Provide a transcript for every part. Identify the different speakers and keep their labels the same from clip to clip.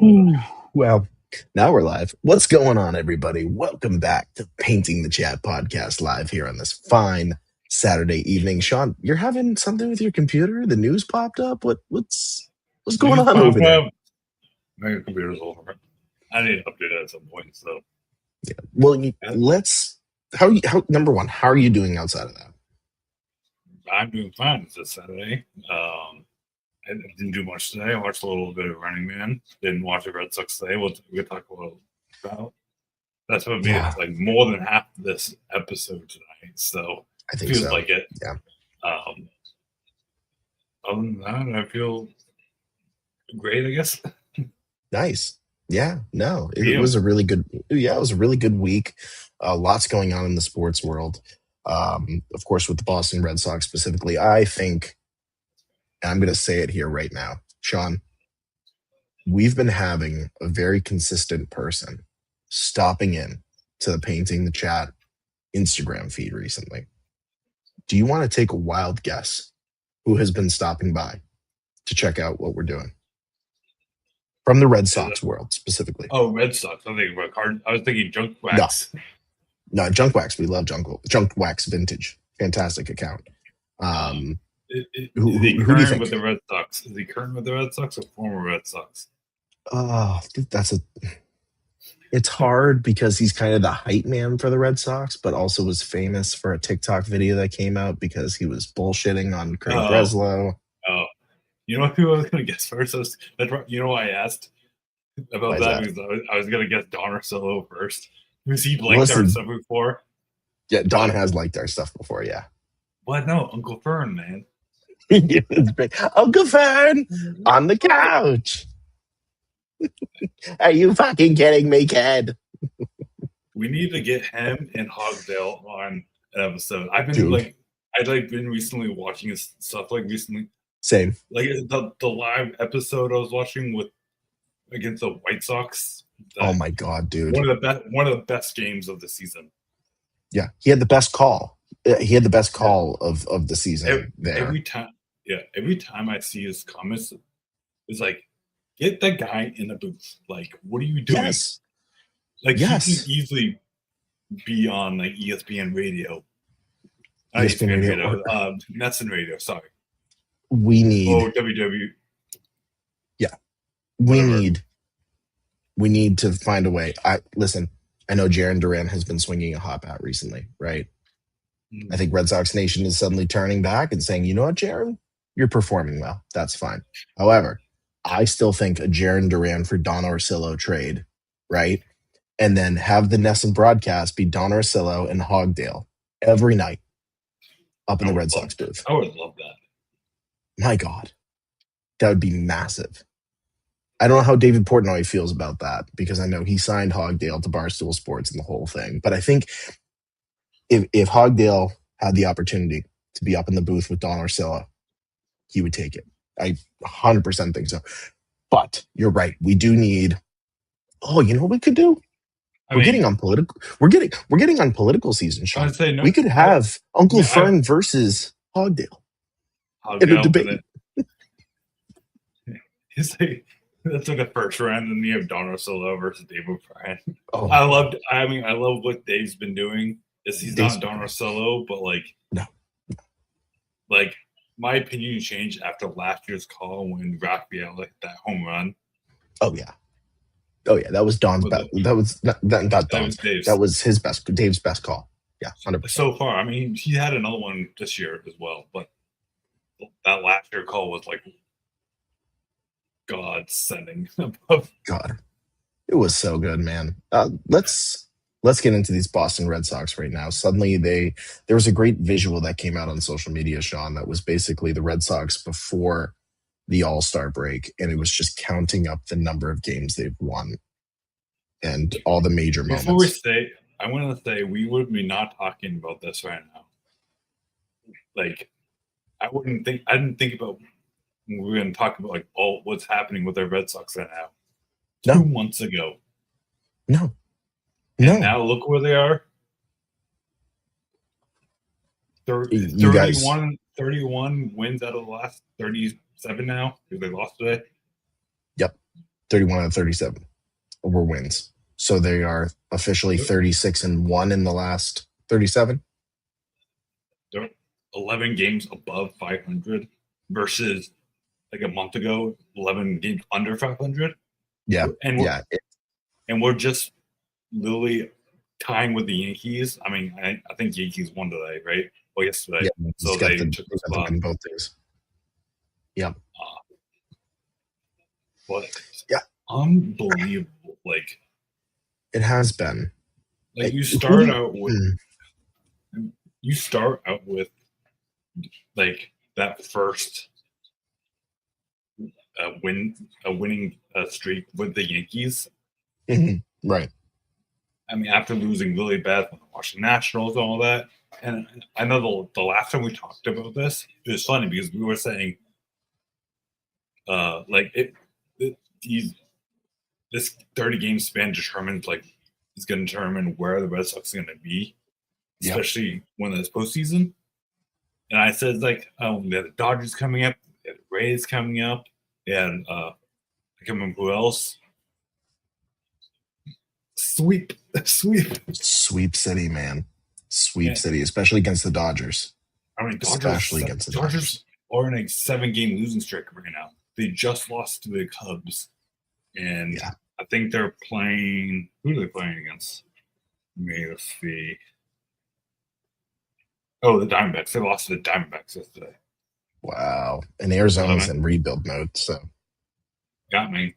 Speaker 1: Ooh, well, now we're live. What's going on, everybody? Welcome back to Painting the Chat podcast live here on this fine Saturday evening. Sean, you're having something with your computer? The news popped up? What's going
Speaker 2: News
Speaker 1: on over there?
Speaker 2: pop-up. My computer's over. I need to update it at some point. So
Speaker 1: Well, let's. How number one? How are you doing outside of that?
Speaker 2: I'm doing fine. It's a Saturday. I didn't do much today. I watched a little bit of Running Man. Didn't watch the Red Sox today. We'll talk a little about. That's going to be
Speaker 1: Yeah,
Speaker 2: like more than half this episode tonight. So
Speaker 1: I
Speaker 2: it
Speaker 1: think
Speaker 2: feels
Speaker 1: so.
Speaker 2: like it.
Speaker 1: Yeah,
Speaker 2: Other than that, I feel great. I guess.
Speaker 1: nice. Yeah, no, it
Speaker 2: You.
Speaker 1: was a really good. Yeah, it was a really good week. Lots going on in the sports world. Of course, with the Boston Red Sox specifically, I think. I'm going to say it here right now. Sean, we've been having a very consistent person stopping in to the Painting the Chat Instagram feed recently. Do you want to take a wild guess who has been stopping by to check out what we're doing? From the Red Sox world specifically.
Speaker 2: Oh, Red Sox. I'm thinking about card. I was thinking Junk
Speaker 1: No,
Speaker 2: Wax.
Speaker 1: no, Junk Wax. We love Junk Wax Vintage. Fantastic account.
Speaker 2: Is he
Speaker 1: Who do you
Speaker 2: current
Speaker 1: think?
Speaker 2: with the Red Sox? Is he current with the Red Sox or former Red Sox?
Speaker 1: Oh, it's hard because he's kind of the hype man for the Red Sox, but also was famous for a TikTok video that came out because he was bullshitting on Craig
Speaker 2: Oh,
Speaker 1: Breslow.
Speaker 2: oh. You know who I was going to guess first? You know why I asked
Speaker 1: Why
Speaker 2: about
Speaker 1: is
Speaker 2: that?
Speaker 1: that?
Speaker 2: Because I was going to guess Don Orsillo first. Because he liked our
Speaker 1: Listen,
Speaker 2: stuff before.
Speaker 1: yeah, Don
Speaker 2: But,
Speaker 1: has liked our stuff before, yeah.
Speaker 2: no, Uncle Fern, man.
Speaker 1: Uncle Fern on the couch. Are you fucking kidding me, kid?
Speaker 2: We need to get him and Hogdale on an episode.
Speaker 1: Dude,
Speaker 2: I've been recently watching his stuff recently.
Speaker 1: same.
Speaker 2: Like the live episode I was watching with against the White Sox.
Speaker 1: Oh my god, dude.
Speaker 2: One of the best games of the season.
Speaker 1: Yeah, he had the best call. He had the best call of the season
Speaker 2: Every time I see his comments, it's like, get that guy in the booth. Like, what are you doing?
Speaker 1: Yes.
Speaker 2: Like, he
Speaker 1: Yes.
Speaker 2: can easily be on like ESPN radio.
Speaker 1: ESPN radio.
Speaker 2: Nesson radio. Sorry.
Speaker 1: We need.
Speaker 2: WW.
Speaker 1: Yeah,
Speaker 2: Whatever.
Speaker 1: we need to find a way. Listen. I know Jaron Duran has been swinging a hot bat recently, right? I think Red Sox Nation is suddenly turning back and saying, you know what, Jaron, you're performing well. That's fine. However, I still think a Jaron Duran for Don Orsillo trade, right? And then have the Nesson broadcast be Don Orsillo and Hogdale every night up in the Red Sox booth.
Speaker 2: I would love that.
Speaker 1: My God, that would be massive. I don't know how David Portnoy feels about that because I know he signed Hogdale to Barstool Sports and the whole thing. But I think if Hogdale had the opportunity to be up in the booth with Don Orsillo, he would take it. I 100% think so. But you're right. We do need. Oh, you know what we could do? We're getting on political. We're getting on political season, Sean. We could have Uncle Fern versus Hogdale in a debate.
Speaker 2: It's like that's like the first round, and you have Don Orsillo versus Dave O'Brien.
Speaker 1: Oh,
Speaker 2: I love what Dave's been doing. He's not Don Orsillo, but my opinion changed after last year's call when Raphael hit that home run.
Speaker 1: Oh yeah, that was Don's best. That was not Don's. That was his best. Dave's best call. Yeah, 100%.
Speaker 2: So far, I mean, he had another one this year as well, but that last year call was like God sending above.
Speaker 1: God, it was so good, man. Let's get into these Boston Red Sox right now. Suddenly, there was a great visual that came out on social media, Sean, that was basically the Red Sox before the All-Star break, and it was just counting up the number of games they've won and all the major moments.
Speaker 2: Before we say, I want to say we would be not talking about this right now. Like, I didn't think about when we were going to talk about what's happening with our Red Sox right now. 2 months ago.
Speaker 1: No.
Speaker 2: And now look where they are. 31 wins out of the last 37 now because they lost today.
Speaker 1: Yep. 31 out of 37 were wins. So they are officially 36-1 in the last 37.
Speaker 2: They're 11 games above 500 versus like a month ago, 11 games under 500.
Speaker 1: Yeah.
Speaker 2: And we're just literally tying with the Yankees. I mean, I think Yankees won today, right? Well, yesterday.
Speaker 1: Yeah,
Speaker 2: So they took the spot.
Speaker 1: win both days. Yeah.
Speaker 2: But yeah, unbelievable. Like
Speaker 1: it has been.
Speaker 2: Like you start out with like that first winning streak with the Yankees.
Speaker 1: Mm-hmm. Right.
Speaker 2: I mean, after losing really bad from the Washington Nationals and all that. And I know the last time we talked about this, it was funny because we were saying, this 30-game span determines is going to determine where the Red Sox are going to be, especially when it's postseason. And I said they had the Dodgers coming up, they had the Rays coming up, they had I can't remember who else. Sweep
Speaker 1: city, man. Sweep city, especially against the Dodgers.
Speaker 2: I mean, Dodgers are in a 7-game losing streak right now. They just lost to the Cubs, and I think they're playing. Who are they playing against? Let's see. Oh, the Diamondbacks. They lost to the Diamondbacks yesterday.
Speaker 1: Wow. And Arizona's in rebuild mode, so.
Speaker 2: Got me.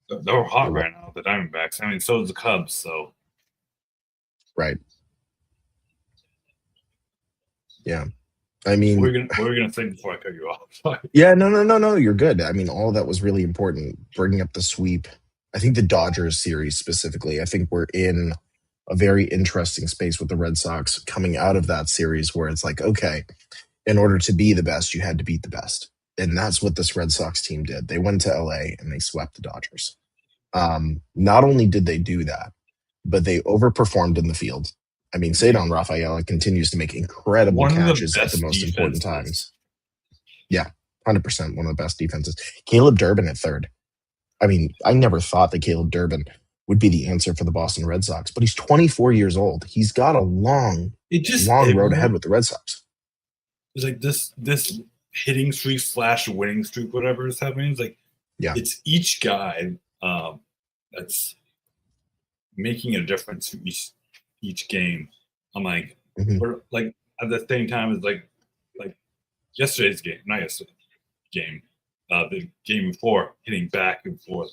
Speaker 2: They're hot right now, the Diamondbacks. I mean, so is the Cubs, so.
Speaker 1: Right. Yeah. I mean.
Speaker 2: What were we going to say before I cut you off?
Speaker 1: Yeah, no. You're good. I mean, all that was really important. Bringing up the sweep. I think the Dodgers series specifically, I think we're in a very interesting space with the Red Sox coming out of that series where it's like, okay, in order to be the best, you had to beat the best. And that's what this Red Sox team did. They went to LA and they swept the Dodgers. Not only did they do that, but they overperformed in the field. I mean, Cedar Rafaela continues to make incredible catches at the most important times. Yeah, 100% one of the best defenses. Caleb Durbin at third. I mean, I never thought that Caleb Durbin would be the answer for the Boston Red Sox, but he's 24 years old. He's got a long road ahead with the Red Sox.
Speaker 2: It's like this hitting streak / winning streak, whatever is happening. It's like, it's each guy that's making a difference for each game. I'm like, we're like at the same time as like yesterday's game, not yesterday's game, the game before, hitting back and forth.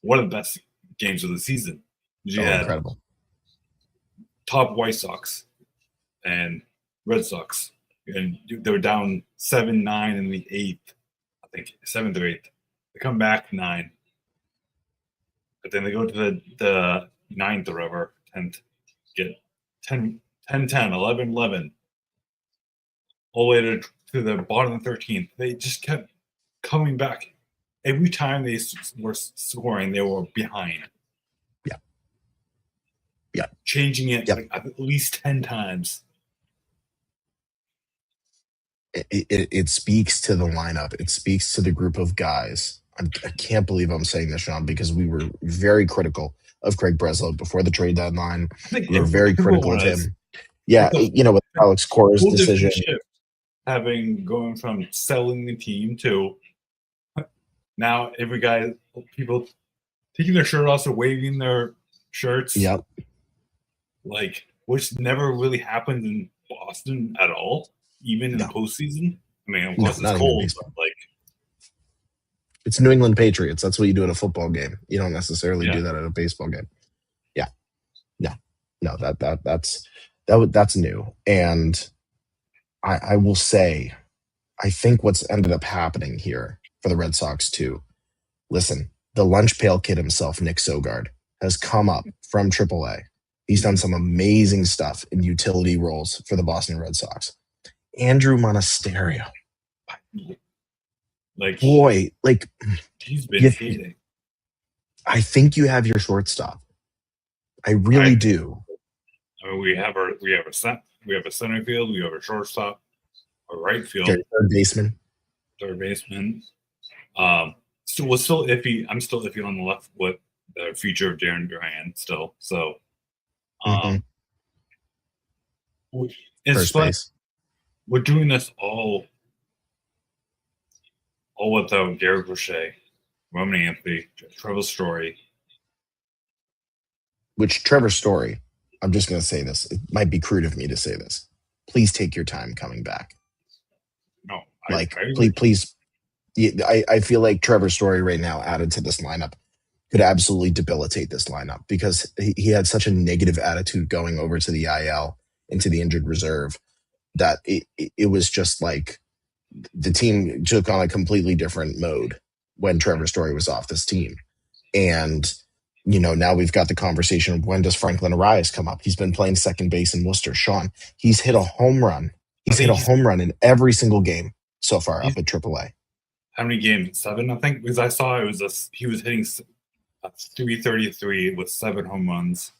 Speaker 2: One of the best games of the season. You had
Speaker 1: incredible.
Speaker 2: Top White Sox and Red Sox, and they were down 7-9 in the 8th, I think 7th or 8th. They come back 9, but then they go to the 9th or whatever, 10th, get 10, 11, all the way to the bottom of the 13th. They just kept coming back. Every time they were scoring, they were behind.
Speaker 1: Yeah.
Speaker 2: Changing it at least 10 times.
Speaker 1: It speaks to the lineup. It speaks to the group of guys. I can't believe I'm saying this, Sean, because we were very critical of Craig Breslow before the trade deadline. We were very critical of him. Yeah, with Alex Cora's decision.
Speaker 2: Having going from selling the team to now every guy, people taking their shirt off or waving their shirts.
Speaker 1: Yep.
Speaker 2: Which never really happened in Boston at all, even in the postseason. I mean, of course it's cold, but
Speaker 1: it's New England Patriots. That's what you do at a football game. You don't necessarily do that at a baseball game. Yeah. No, that's new. And I will say, I think what's ended up happening here for the Red Sox too. Listen, the lunch pail kid himself, Nick Sogard, has come up from AAA. He's done some amazing stuff in utility roles for the Boston Red Sox. Andrew Monasterio.
Speaker 2: He's been hitting.
Speaker 1: I think you have your shortstop. I really do.
Speaker 2: I mean, we have a center field, we have a shortstop, a right field,
Speaker 1: third baseman.
Speaker 2: Third baseman. still iffy. I'm still iffy on the left with the future of Darren Duran still. So,
Speaker 1: Hmm.
Speaker 2: um, it's
Speaker 1: First
Speaker 2: fun.
Speaker 1: base,
Speaker 2: We're doing this all without Garrett Crochet, Roman Anthony, Trevor Story.
Speaker 1: which Trevor Story, I'm just going to say this. It might be crude of me to say this. Please take your time coming back.
Speaker 2: No,
Speaker 1: Like,
Speaker 2: I agree.
Speaker 1: please. Yeah, I feel like Trevor Story right now added to this lineup could absolutely debilitate this lineup because he had such a negative attitude going over to the IL into the injured reserve that it was just like the team took on a completely different mode when Trevor Story was off this team. And, now we've got the conversation of when does Franklin Arias come up? He's been playing second base in Worcester. Sean, he's hit a home run.
Speaker 2: I
Speaker 1: He's hit
Speaker 2: think
Speaker 1: a home run in every single game so far
Speaker 2: he's
Speaker 1: up at AAA.
Speaker 2: how many games? 7, I think. Because I saw he was hitting 333 with 7 home runs.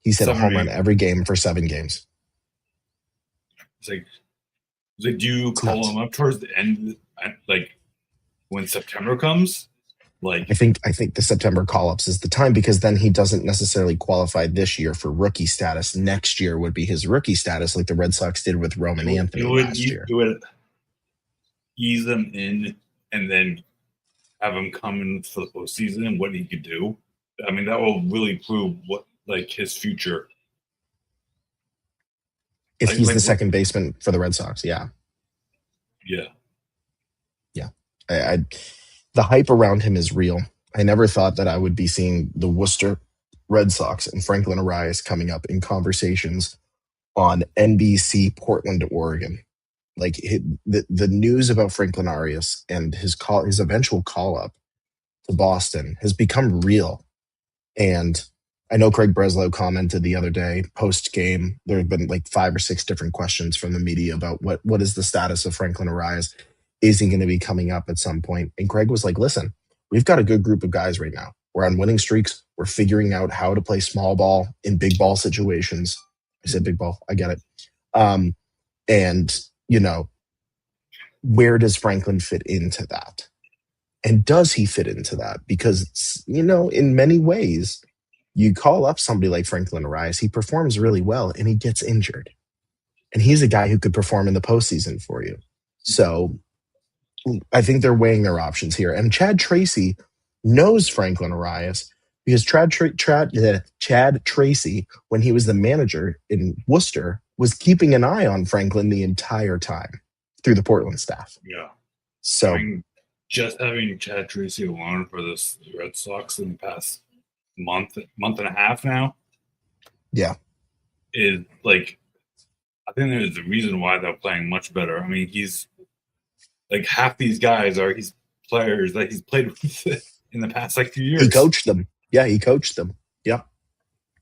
Speaker 1: He's hit a
Speaker 2: 7 or
Speaker 1: home run
Speaker 2: 8.
Speaker 1: every game for 7 games.
Speaker 2: It's like, do you
Speaker 1: It's
Speaker 2: call
Speaker 1: nuts.
Speaker 2: him up towards the end, like when September comes?
Speaker 1: I
Speaker 2: Like,
Speaker 1: think I think the September call-ups is the time because then he doesn't necessarily qualify this year for rookie status. Next year would be his rookie status, like the Red Sox did with Roman Anthony last year.
Speaker 2: it would ease them in and then have him come in for the postseason and what he could do. I mean, that will really prove what like his future.
Speaker 1: If he's the
Speaker 2: What?
Speaker 1: second baseman for the Red Sox, yeah,
Speaker 2: Yeah.
Speaker 1: yeah. I the hype around him is real. I never thought that I would be seeing the Worcester Red Sox and Franklin Arias coming up in conversations on NBC Portland, Oregon. Like the news about Franklin Arias and his eventual call up to Boston has become real. And I know Craig Breslow commented the other day post game. There have been like 5 or 6 different questions from the media about what is the status of Franklin Arias? Is he going to be coming up at some point? And Craig was like, "Listen, we've got a good group of guys right now. We're on winning streaks. We're figuring out how to play small ball in big ball situations." I said big ball. I get it. Um, and where does Franklin fit into that? And does he fit into that? Because, in many ways, you call up somebody like Franklin Arias, he performs really well and he gets injured. And he's a guy who could perform in the postseason for you. So I think they're weighing their options here. And Chad Tracy knows Franklin Arias because Chad Tracy, when he was the manager in Worcester, was keeping an eye on Franklin the entire time through the Portland staff.
Speaker 2: Yeah. I
Speaker 1: So,
Speaker 2: mean, just having Chad Tracy alone for this Red Sox in the past month and a half now
Speaker 1: yeah,
Speaker 2: is like, I think there's a reason why they're playing much better. I mean, he's like half these guys are he's players that he's played with in the past like few
Speaker 1: he
Speaker 2: years.
Speaker 1: coached them. Yeah, he coached them. Yep.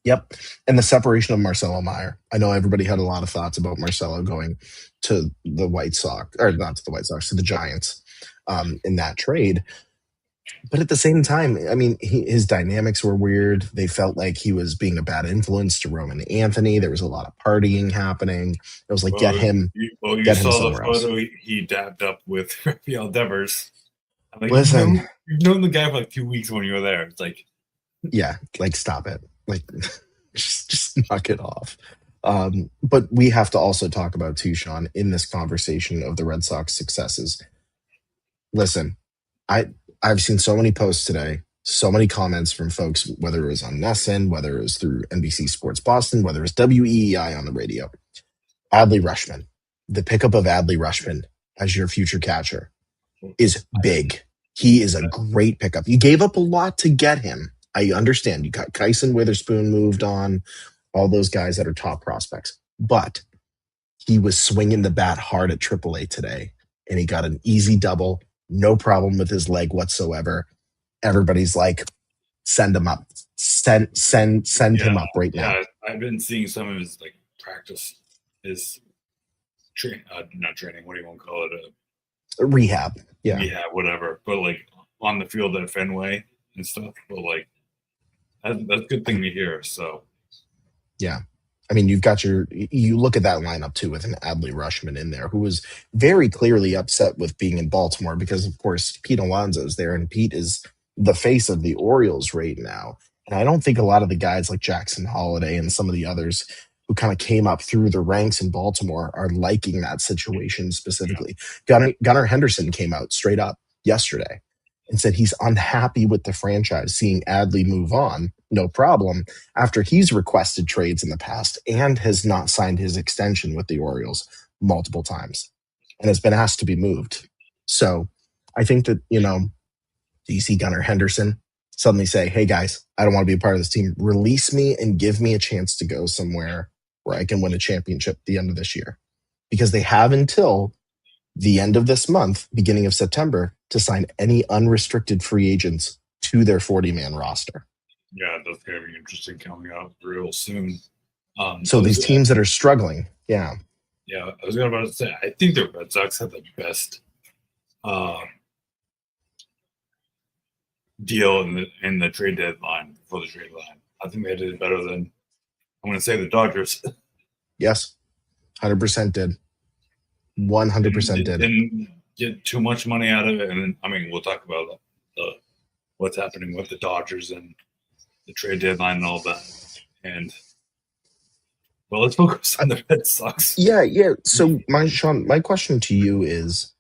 Speaker 1: Yep. And the separation of Marcelo Meyer. I know everybody had a lot of thoughts about Marcelo going to the White Sox, or not to the White Sox, to the Giants in that trade. But at the same time, I mean, his dynamics were weird. They felt like he was being a bad influence to Roman Anthony. There was a lot of partying happening. It was like,
Speaker 2: You
Speaker 1: get him
Speaker 2: saw the
Speaker 1: somewhere else.
Speaker 2: photo he dabbed up with Rafael Devers. I'm like,
Speaker 1: Listen,
Speaker 2: you've known the guy for like 2 weeks when you were there. It's like,
Speaker 1: yeah, like stop it. Like just knock it off. But we have to also talk about too, Sean, in this conversation of the Red Sox successes. Listen, I've seen so many posts today, so many comments from folks, whether it was on Nesson, whether it was through NBC Sports Boston, whether it was WEEI on the radio. Adley Rushman, the pickup of Adley Rushman as your future catcher is big. He is a great pickup. You gave up a lot to get him. I understand. You got Kyson Witherspoon moved on, all those guys that are top prospects. But he was swinging the bat hard at AAA today, and he got an easy double, no problem with his leg whatsoever. Everybody's like, send him up. Send him up right now.
Speaker 2: yeah, I've been seeing some of his like practice, his not training. What do you want to call it?
Speaker 1: Rehab. Yeah.
Speaker 2: Yeah, whatever. But like on the field at Fenway and stuff. But like that's a good thing to hear. So
Speaker 1: Yeah. I mean, you look at that lineup too with an Adley Rushman in there, who was very clearly upset with being in Baltimore because, of course, Pete Alonso's there, and Pete is the face of the Orioles right now. And I don't think a lot of the guys like Jackson Holiday and some of the others who kind of came up through the ranks in Baltimore are liking that situation
Speaker 2: Yeah,
Speaker 1: specifically. Gunnar Henderson came out straight up yesterday and said he's unhappy with the franchise seeing Adley move on. No problem after he's requested trades in the past and has not signed his extension with the Orioles multiple times and has been asked to be moved. So I think that, do you see Gunnar Henderson suddenly say, hey guys, I don't want to be a part of this team. Release me and give me a chance to go somewhere where I can win a championship at the end of this year? Because they have until the end of this month, beginning of September, to sign any unrestricted free agents to their 40-man roster.
Speaker 2: yeah, that's gonna be interesting coming up real soon.
Speaker 1: So these teams that are struggling, yeah.
Speaker 2: Yeah, I was about to say, I think the Red Sox have the best uh, deal in the trade deadline for the trade line. I think they did better than I'm going to say the Dodgers.
Speaker 1: Yes, 100% did. 100% did.
Speaker 2: Didn't get too much money out of it, and I mean, we'll talk about what's happening with the Dodgers and the trade deadline and all that. And well, let's focus on the Red Sox.
Speaker 1: Yeah. So, Sean, my question to you is,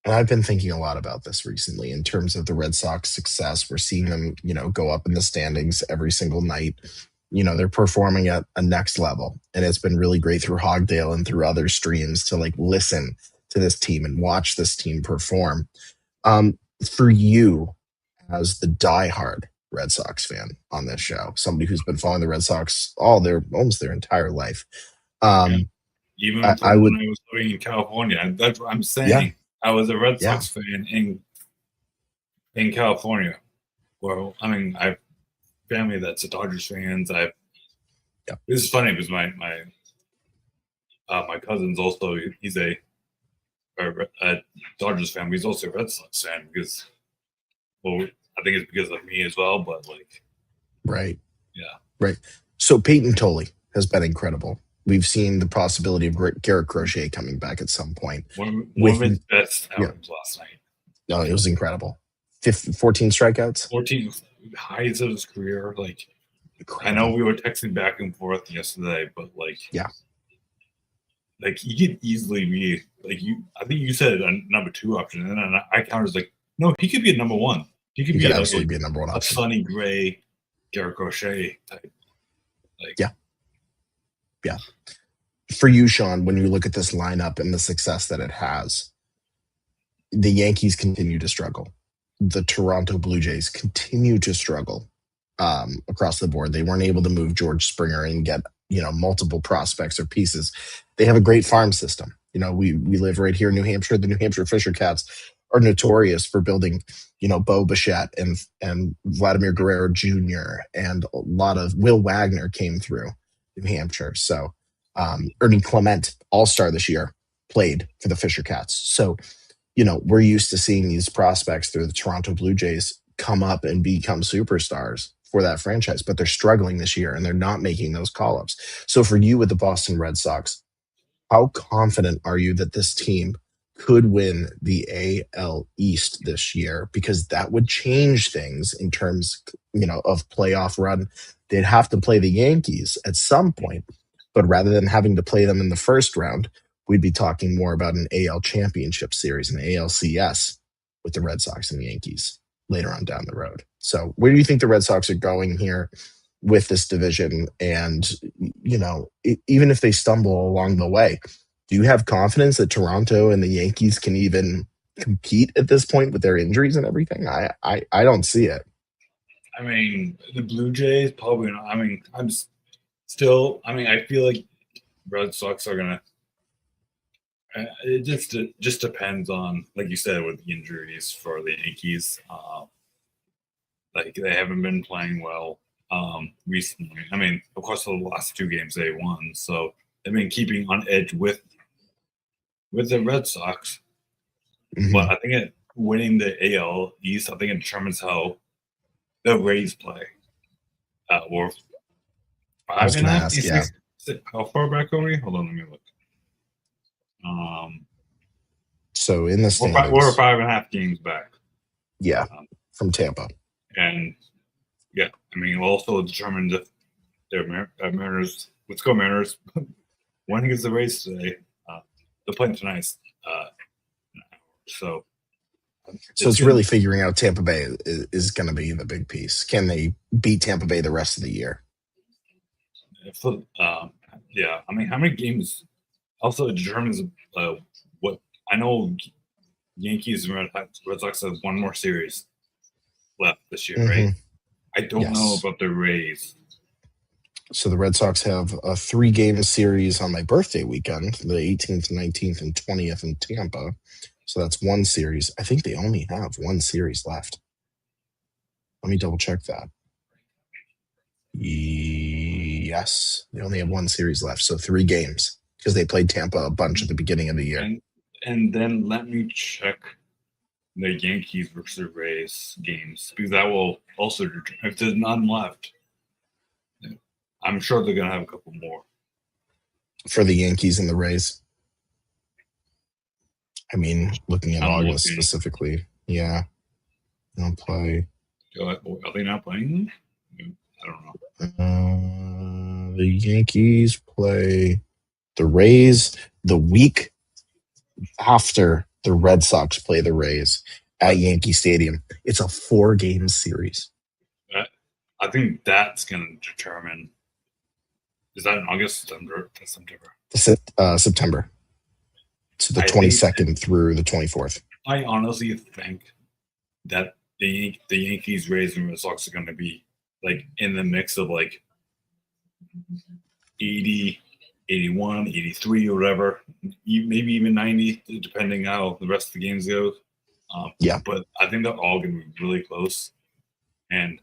Speaker 1: and I've been thinking a lot about this recently in terms of the Red Sox success. We're seeing them, go up in the standings every single night. They're performing at a next level. And it's been really great through Hogdale and through other streams to listen to this team and watch this team perform. For you, as the diehard Red Sox fan on this show, somebody who's been following the Red Sox almost their entire life.
Speaker 2: Yeah. Even
Speaker 1: I would,
Speaker 2: when I was living in California, that's what I'm saying.
Speaker 1: yeah,
Speaker 2: I was a Red
Speaker 1: yeah,
Speaker 2: Sox fan in California. Well, I mean, I have family that's a Dodgers fans.
Speaker 1: yeah.
Speaker 2: This is funny because my cousin's also he's a Dodgers fan. But he's also a Red Sox fan because, well, I think it's because of me as well. But
Speaker 1: Right.
Speaker 2: yeah,
Speaker 1: Right. So Peyton Tolley has been incredible. We've seen the possibility of Garrett Crochet coming back at some point.
Speaker 2: one of his best outings last night.
Speaker 1: No, it was incredible. 14 strikeouts.
Speaker 2: 14 highest of his career.
Speaker 1: Incredible.
Speaker 2: I know we were texting back and forth yesterday, but
Speaker 1: yeah.
Speaker 2: He could easily be I think you said a number 2 option, and then I countered no, he could be a number 1. He could be
Speaker 1: absolutely be a number 1 option.
Speaker 2: A Sonny Gray, Garrett Crochet type.
Speaker 1: Yeah. For you, Sean, when you look at this lineup and the success that it has, the Yankees continue to struggle. The Toronto Blue Jays continue to struggle across the board. They weren't able to move George Springer and get multiple prospects or pieces. They have a great farm system. We live right here in New Hampshire. The New Hampshire Fisher Cats are notorious for building, Bo Bichette and Vladimir Guerrero Jr. and a lot of Will Wagner came through New Hampshire. So Ernie Clement, all-star this year, played for the Fisher Cats. So, we're used to seeing these prospects through the Toronto Blue Jays come up and become superstars for that franchise, but they're struggling this year and they're not making those call-ups. So for you with the Boston Red Sox, how confident are you that this team could win the AL East this year? Because that would change things in terms, of playoff run. They'd have to play the Yankees at some point, but rather than having to play them in the first round, we'd be talking more about an AL championship series, an ALCS with the Red Sox and the Yankees later on down the road. So where do you think the Red Sox are going here with this division? And, even if they stumble along the way, do you have confidence that Toronto and the Yankees can even compete at this point with their injuries and everything? I don't see it.
Speaker 2: I mean, the Blue Jays probably not. I mean, I feel like Red Sox are going to, it just depends on, like you said, with the injuries for the Yankees. They haven't been playing well recently. I mean, of course, the last 2 games they won, so they've been keeping on edge with the Red Sox.
Speaker 1: Mm-hmm.
Speaker 2: But I think winning the AL East, I think it determines how the Rays play. Or 5.5, How far back are we? Hold on, let me look.
Speaker 1: So in the
Speaker 2: We're
Speaker 1: standings,
Speaker 2: 5.5 games back.
Speaker 1: yeah, from Tampa.
Speaker 2: And yeah, I mean, we'll also determine if they're Mariners. Let's go Mariners. Winning is the race today. They're playing tonight. So
Speaker 1: It's really figuring out Tampa Bay is going to be the big piece. Can they beat Tampa Bay the rest of the year?
Speaker 2: Yeah, I mean, how many games also determines what I know. Yankees and Red Sox have one more series left this year, right? I don't know
Speaker 1: Yes.
Speaker 2: about the Rays.
Speaker 1: So the Red Sox have a 3-game series on my birthday weekend, the 18th, 19th, and 20th in Tampa. So that's one series. I think they only have one series left. Let me double check that. Yes, they only have one series left. So 3 games because they played Tampa a bunch at the beginning of the year.
Speaker 2: And then let me check the Yankees versus Rays games because that will also determine if there's none left. I'm sure they're gonna have a couple more
Speaker 1: for the Yankees and the Rays. I mean, looking at August specifically, yeah, they don't play.
Speaker 2: Are they not playing? I don't
Speaker 1: know. The Yankees play the Rays the week after the Red Sox play the Rays at Yankee Stadium. It's a 4-game series.
Speaker 2: I think that's going to determine. Is that in August, September?
Speaker 1: September. To the 22nd through the 24th.
Speaker 2: I honestly think that the Yankees, Rays, and Red Sox are going to be like in the mix of like 80, 81, 83, or whatever, maybe even 90, depending how the rest of the games go.
Speaker 1: Yeah.
Speaker 2: But I think they're all going to be really close. And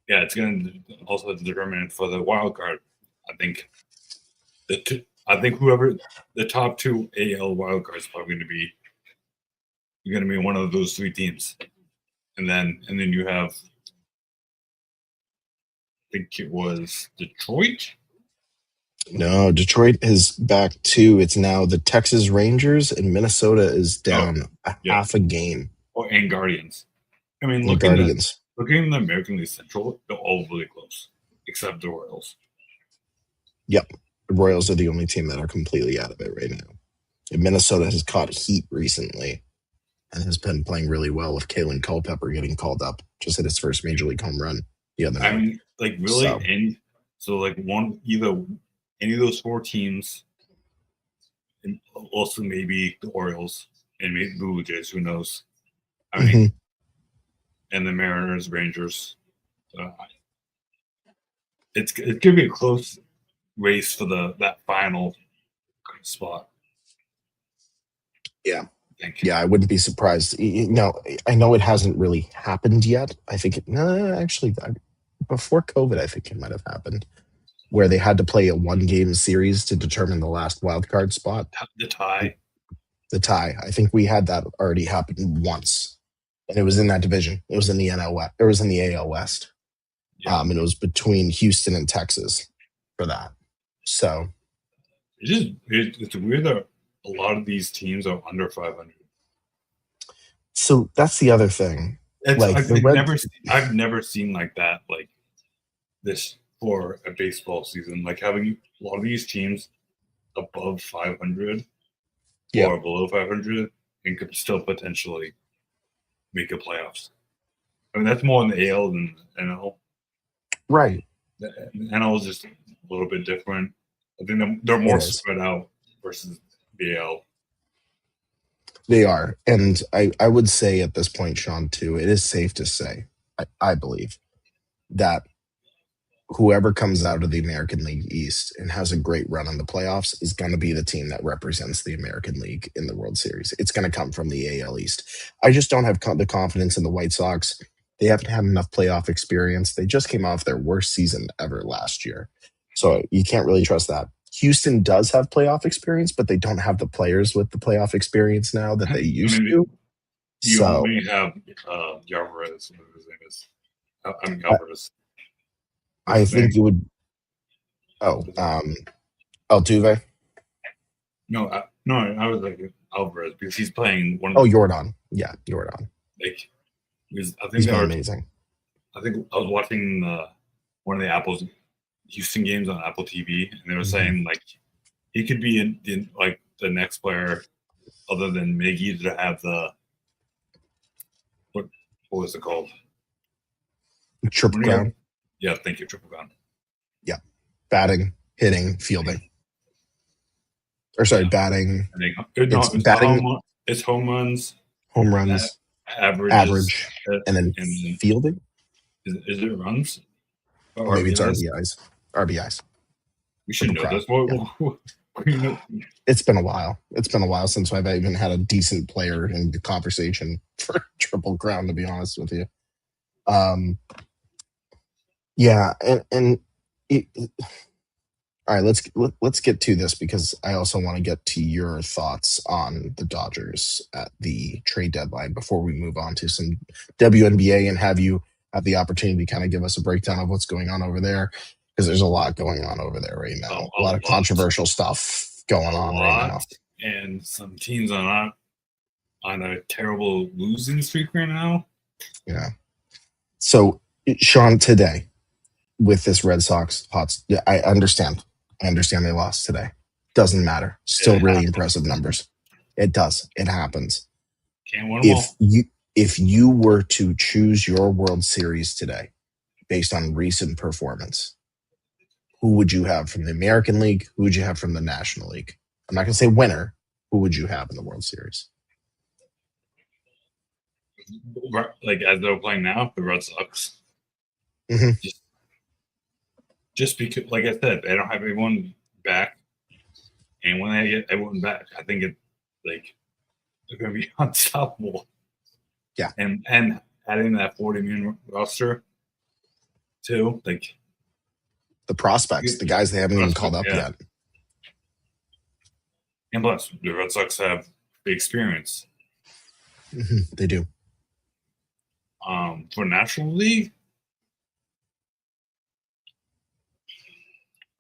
Speaker 2: yeah, it's going to also determine for the wild card. I think whoever the top 2 AL wild cards are probably going to be, you're going to be one of those 3 teams, and then you have, I think it was Detroit.
Speaker 1: No, Detroit is back 2. It's now the Texas Rangers, and Minnesota is down half a game.
Speaker 2: And Guardians. I mean, looking at the American League Central, they're all really close, except the Royals.
Speaker 1: Yep. The Royals are the only team that are completely out of it right now. And Minnesota has caught heat recently and has been playing really well with Kalen Culpepper getting called up. Just hit his first major league home run the other night.
Speaker 2: I mean, like really, either any of those 4 teams, and also maybe the Orioles and maybe the Blue Jays, who knows? I mean, and the Mariners, Rangers. It's going to be a close race for that final spot.
Speaker 1: Yeah. Yeah, I wouldn't be surprised. I know it hasn't really happened yet. I think actually before COVID, I think it might have happened where they had to play a 1-game series to determine the last wild card spot.
Speaker 2: The tie.
Speaker 1: I think we had that already happen once, and it was in that division. It was in the NL West. It was in the AL West. Yeah. And it was between Houston and Texas for that. So
Speaker 2: it's weird that a lot of these teams are under 500.
Speaker 1: So that's the other thing.
Speaker 2: I've never seen like that, like this for a baseball season. Like having a lot of these teams above 500 or below 500 and could still potentially make a playoffs. I mean, that's more in the AL than the NL.
Speaker 1: Right.
Speaker 2: The NL is just a little bit different. I think they're more spread out versus the AL.
Speaker 1: They are. And I would say at this point, Sean, too, it is safe to say, I believe, that whoever comes out of the American League East and has a great run in the playoffs is going to be the team that represents the American League in the World Series. It's going to come from the AL East. I just don't have the confidence in the White Sox. They haven't had enough playoff experience. They just came off their worst season ever last year. So you can't really trust that. Houston does have playoff experience, but they don't have the players with the playoff experience now that they used to.
Speaker 2: You only have Alvarez, whatever his name is. Alvarez. What's
Speaker 1: I
Speaker 2: his name?
Speaker 1: think it would. Oh, Altuve.
Speaker 2: No, I was like Alvarez because he's playing one of
Speaker 1: Oh,
Speaker 2: the
Speaker 1: Jordan. Yeah, Jordan.
Speaker 2: like. Because I think
Speaker 1: He's
Speaker 2: they
Speaker 1: been
Speaker 2: are.
Speaker 1: amazing.
Speaker 2: I think I was watching one of the Apple's Houston games on Apple TV, and they were
Speaker 1: Mhm.
Speaker 2: saying like he could be in like the next player other than Miggy to have the what what was it called?
Speaker 1: Triple
Speaker 2: When he
Speaker 1: crown.
Speaker 2: had, yeah, thank you, triple crown.
Speaker 1: Yeah, batting, hitting, fielding. Or sorry,
Speaker 2: Yeah,
Speaker 1: batting.
Speaker 2: I think no,
Speaker 1: It's batting,
Speaker 2: it's home runs,
Speaker 1: home
Speaker 2: a-
Speaker 1: runs,
Speaker 2: averages,
Speaker 1: average, and then
Speaker 2: and
Speaker 1: fielding.
Speaker 2: is it runs
Speaker 1: Or
Speaker 2: or
Speaker 1: maybe it's
Speaker 2: RBIs?
Speaker 1: RBIs. RBIs.
Speaker 2: We should
Speaker 1: Triple
Speaker 2: know
Speaker 1: crown.
Speaker 2: this.
Speaker 1: Yeah.
Speaker 2: We know,
Speaker 1: It's been a while. It's been a while since I've even had a decent player in the conversation for Triple Crown, to be honest with you. Um, yeah, and it, all right, let's get to this because I also want to get to your thoughts on the Dodgers at the trade deadline before we move on to some WNBA and have you have the opportunity to kind of give us a breakdown of what's going on over there because there's a lot going on over there right now. A lot of controversial stuff going
Speaker 2: a
Speaker 1: on right
Speaker 2: lot,
Speaker 1: now.
Speaker 2: and some teams are not on a terrible losing streak right now.
Speaker 1: Yeah. So, Sean, today with this Red Sox hot, I understand. I understand they lost today. Doesn't matter. Still
Speaker 2: It
Speaker 1: really
Speaker 2: happens.
Speaker 1: impressive numbers. It does. It happens.
Speaker 2: Can't win them
Speaker 1: If
Speaker 2: all.
Speaker 1: you were to choose your World Series today based on recent performance, who would you have from the American League? Who would you have from the National League? I'm not going to say winner. Who would you have in the World Series?
Speaker 2: Like as they're playing now, the Red Sox.
Speaker 1: Mm-hmm.
Speaker 2: Just because, like I said, they don't have everyone back, and when they get everyone back, I think like they're going to be unstoppable.
Speaker 1: Yeah.
Speaker 2: And adding that 40-man roster too, like
Speaker 1: The prospects, the guys they haven't even called up
Speaker 2: yeah.
Speaker 1: yet.
Speaker 2: And plus, the Red Sox have the experience.
Speaker 1: Mm-hmm. They do.
Speaker 2: For National League,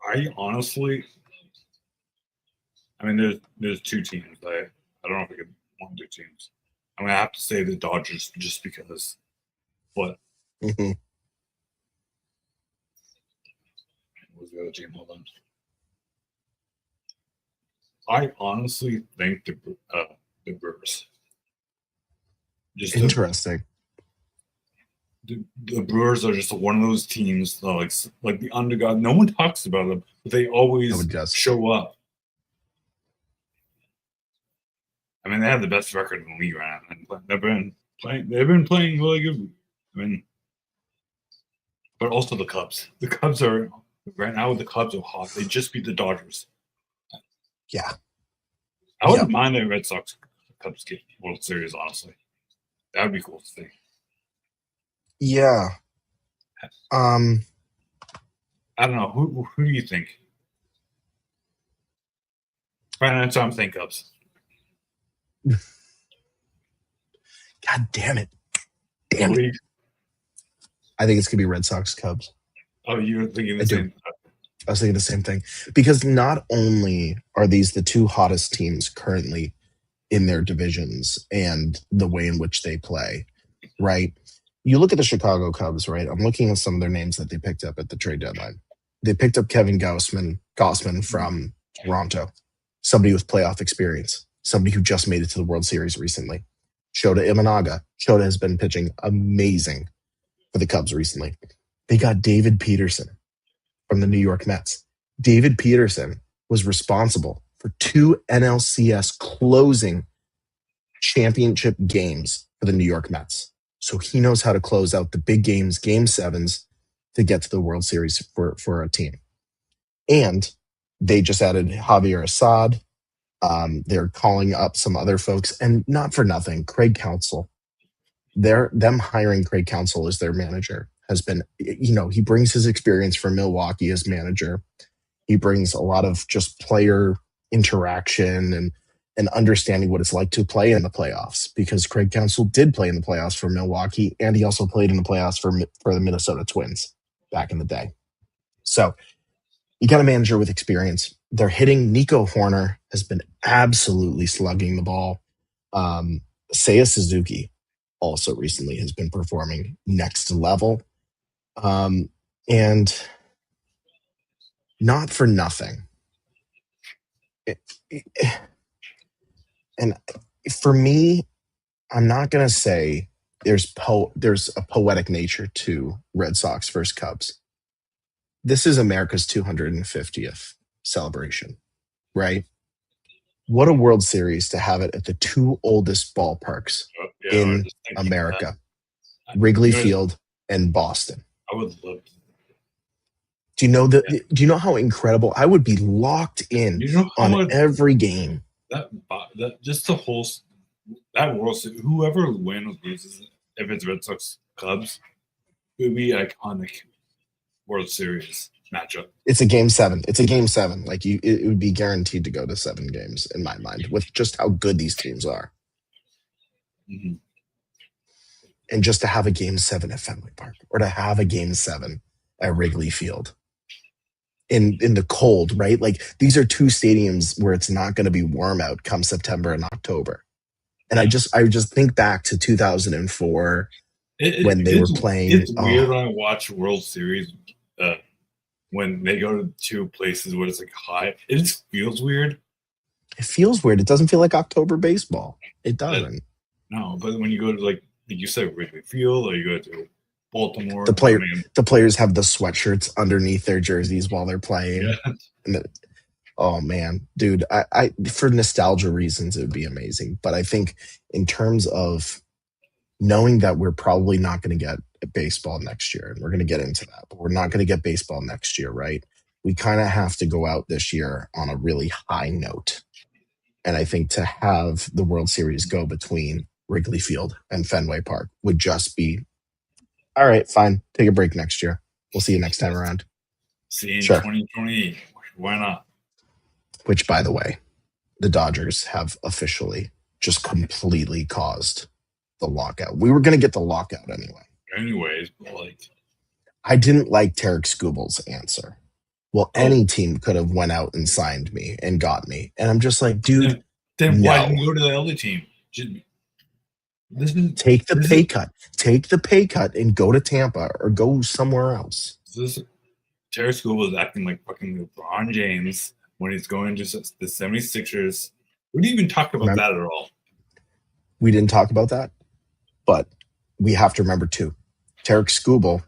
Speaker 2: I honestly, I mean, there's two teams. I don't know if I could want two teams. I'm gonna have to say the Dodgers just because. But
Speaker 1: Mm-hmm.
Speaker 2: what was the other team? Hold on. I honestly think the Brewers. Just
Speaker 1: Interesting.
Speaker 2: the Brewers are just one of those teams like the underdog. No one talks about them, but they
Speaker 1: I
Speaker 2: always
Speaker 1: would guess.
Speaker 2: show up. I mean, they have the best record in the league right now, and they've been playing. They've been playing really good. I mean, but also the Cubs. The Cubs are right now. The Cubs are hot. They just beat the Dodgers.
Speaker 1: Yeah.
Speaker 2: I wouldn't mind a Red Sox Cubs get World Series. Honestly, that would be cool to see.
Speaker 1: Yeah.
Speaker 2: I don't know. Who do you think? Right now, I'm saying Cubs.
Speaker 1: God damn it. Damn it. I think it's going to be Red Sox Cubs.
Speaker 2: Oh, you're thinking the same.
Speaker 1: I was thinking the same thing. Because not only are these the two hottest teams currently in their divisions and the way in which they play, right? You look at the Chicago Cubs, right? I'm looking at some of their names that they picked up at the trade deadline. They picked up Kevin Gossman from Toronto, somebody with playoff experience, somebody who just made it to the World Series recently. Shota Imanaga. Shota has been pitching amazing for the Cubs recently. They got David Peterson from the New York Mets. David Peterson was responsible for 2 NLCS closing championship games for the New York Mets. So he knows how to close out the big games, game sevens, to get to the World Series for a team. And they just added Javier Assad. They're calling up some other folks, and not for nothing, Craig Counsell. Them hiring Craig Counsell as their manager has been, he brings his experience from Milwaukee as manager. He brings a lot of just player interaction and understanding what it's like to play in the playoffs, because Craig Counsell did play in the playoffs for Milwaukee, and he also played in the playoffs for the Minnesota Twins back in the day. So you got a manager with experience. They're hitting. Nico Horner has been absolutely slugging the ball. Seiya Suzuki also recently has been performing next level. And not for nothing. It- it- and for me, I'm not going to say there's a poetic nature to Red Sox versus Cubs. This is America's 250th celebration, right? What a World Series to have it at the two oldest ballparks
Speaker 2: Oh, yeah, I was
Speaker 1: in
Speaker 2: just thinking that.
Speaker 1: America, Wrigley
Speaker 2: You know,
Speaker 1: Field and Boston.
Speaker 2: I would love to. Yeah.
Speaker 1: Do you know how incredible I would be locked in
Speaker 2: You know how
Speaker 1: on
Speaker 2: much
Speaker 1: every game?
Speaker 2: that just the whole that World Series, whoever wins or loses, if it's Red Sox Cubs, it would be iconic World Series matchup.
Speaker 1: It's a game 7. It's a game 7. Like it would be guaranteed to go to 7 games in my mind with just how good these teams are.
Speaker 2: Mm-hmm.
Speaker 1: And just to have a game 7 at Fenway Park or to have a game 7 at Wrigley Field in the cold, right? Like these are two stadiums where it's not going to be warm out come September and October. And I just think back to 2004 when they were playing.
Speaker 2: It's weird when I watch World Series when they go to two places where it's like high. It just feels weird.
Speaker 1: It feels weird. It doesn't feel like October baseball. It doesn't.
Speaker 2: No, but when you go to like you said Wrigley Field or you go to Baltimore,
Speaker 1: The players have the sweatshirts underneath their jerseys while they're playing.
Speaker 2: Yeah.
Speaker 1: And oh man, dude, I for nostalgia reasons it would be amazing. But I think in terms of knowing that we're probably not going to get baseball next year, and we're going to get into that, but we're not going to get baseball next year, right? We kind of have to go out this year on a really high note. And I think to have the World Series go between Wrigley Field and Fenway Park would just be all right, fine. Take a break next year. We'll see you next time around.
Speaker 2: See you in
Speaker 1: Sure.
Speaker 2: 2020. Why not?
Speaker 1: Which, by the way, the Dodgers have officially just completely caused the lockout. We were going to get the lockout anyway.
Speaker 2: Anyways, but like
Speaker 1: I didn't like Tarek Skubal's answer. Well, any team could have went out and signed me and got me. And I'm just like, dude,
Speaker 2: then
Speaker 1: no.
Speaker 2: why didn't you go to the other team?
Speaker 1: Take the pay cut. Take the pay cut and go to Tampa or go somewhere else.
Speaker 2: Terry Skubal is acting like fucking LeBron James when he's going to the 76ers. We didn't even talk about that at all.
Speaker 1: We didn't talk about that, but we have to remember too. Tarek Skubal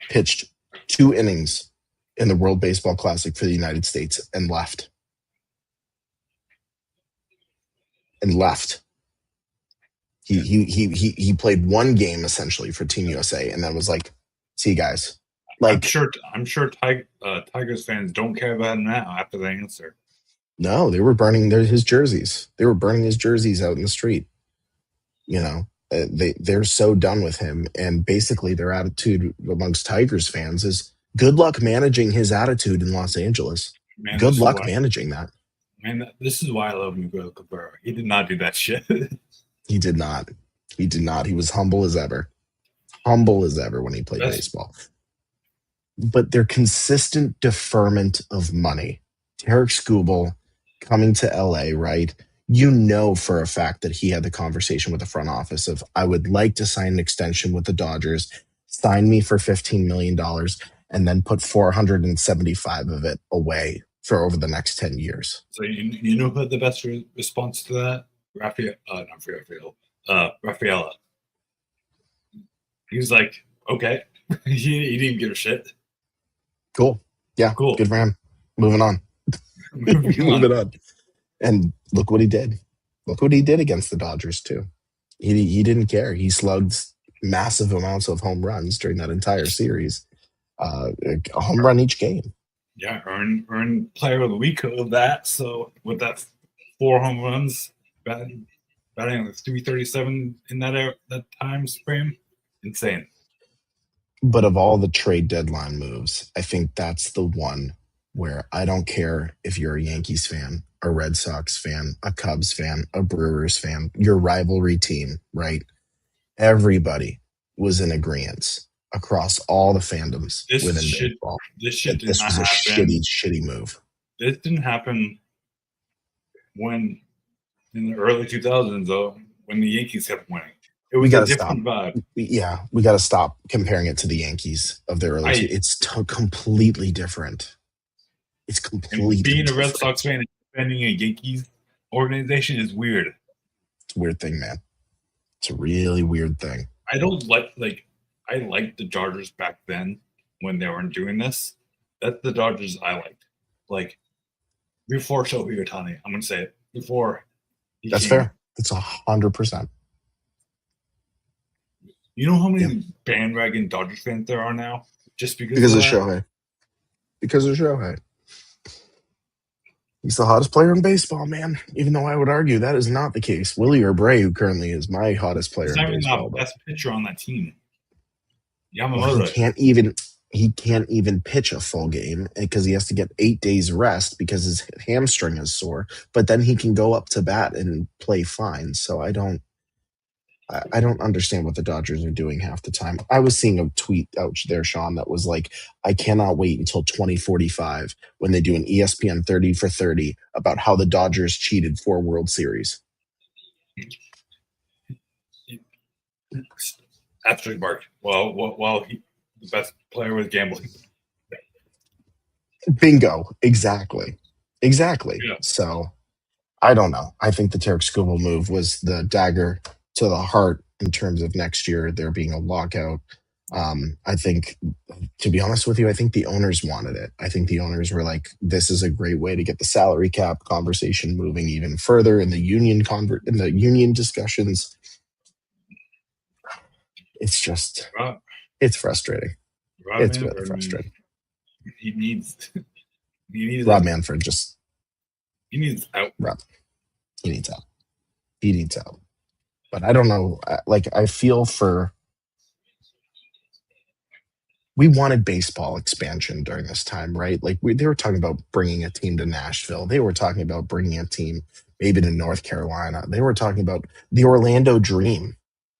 Speaker 1: pitched 2 innings in the World Baseball Classic for the United States and left. He played 1 game essentially for Team USA and then was like, "See you guys." Like
Speaker 2: I'm sure Tigers fans don't care about him now after the answer.
Speaker 1: No, they were burning his jerseys. They were burning his jerseys out in the street. You know, they're so done with him, and basically their attitude amongst Tigers fans is good luck managing his attitude in Los Angeles. Man, good luck managing that.
Speaker 2: Man, this is why I love Miguel Cabrera. He did not do that shit.
Speaker 1: He did not. He did not. He was humble as ever. Humble as ever when he played baseball. But their consistent deferment of money. Tarek Skubal coming to LA, right? You know for a fact that he had the conversation with the front office of, I would like to sign an extension with the Dodgers, sign me for $15 million, and then put 475 of it away for over the next 10 years.
Speaker 2: So you know who had the best response to that? Rafaela. He was like, okay. he didn't give a shit.
Speaker 1: Cool. Yeah. Cool. Good for him. Moving on. Moving on. And look what he did. Look what he did against the Dodgers too. He didn't care. He slugged massive amounts of home runs during that entire series. A home run each game.
Speaker 2: Yeah, earned player of the week of that. So with that 4 home runs, batting like 337 in that time frame, insane.
Speaker 1: But of all the trade deadline moves, I think that's the one where I don't care if you're a Yankees fan, a Red Sox fan, a Cubs fan, a Brewers fan, your rivalry team, right? Everybody was in agreement across all the fandoms within baseball
Speaker 2: This shit
Speaker 1: that
Speaker 2: did
Speaker 1: this
Speaker 2: not
Speaker 1: was a
Speaker 2: happen.
Speaker 1: shitty move.
Speaker 2: This didn't happen when in the early 2000s, though, when the Yankees kept winning. It
Speaker 1: We
Speaker 2: was a
Speaker 1: got to stop.
Speaker 2: different vibe.
Speaker 1: Yeah, we got to stop comparing it to the Yankees of the early two. It's completely different. It's completely
Speaker 2: and being a
Speaker 1: different.
Speaker 2: Red Sox fan and defending a Yankees organization is weird.
Speaker 1: It's a weird thing, man. It's a really weird thing.
Speaker 2: I don't like I liked the Dodgers back then when they weren't doing this. That's the Dodgers I liked. Like before Shohei Ohtani, I'm gonna say it. Before he
Speaker 1: That's
Speaker 2: came.
Speaker 1: fair. It's 100%.
Speaker 2: You know how many bandwagon Dodgers fans there are now? Just
Speaker 1: because of Shohei. Because of Shohei. He's the hottest player in baseball, man. Even though I would argue that is not the case. Willie Bray, who currently is my hottest player in baseball.
Speaker 2: He's not the best pitcher on that team.
Speaker 1: Yamamoto. Well, he can't even pitch a full game because he has to get 8 days rest because his hamstring is sore. But then he can go up to bat and play fine. So I don't understand what the Dodgers are doing half the time. I was seeing a tweet out there, Sean, that was like, I cannot wait until 2045 when they do an ESPN 30 for 30 about how the Dodgers cheated 4 World Series.
Speaker 2: Absolutely, Mark. Well, the best player was gambling.
Speaker 1: Bingo. Exactly. Yeah. So I don't know. I think the Tarek Skubal move was the dagger to the heart in terms of next year there being a lockout. I think, to be honest with you, I think the owners wanted it. I think the owners were like, this is a great way to get the salary cap conversation moving even further in the union discussions. It's just, it's frustrating. It's really frustrating.
Speaker 2: He needs
Speaker 1: Rob Manfred
Speaker 2: he needs out.
Speaker 1: He needs out. He needs out. But I don't know. Like, I feel we wanted baseball expansion during this time, right? Like they were talking about bringing a team to Nashville. They were talking about bringing a team maybe to North Carolina. They were talking about the Orlando Dream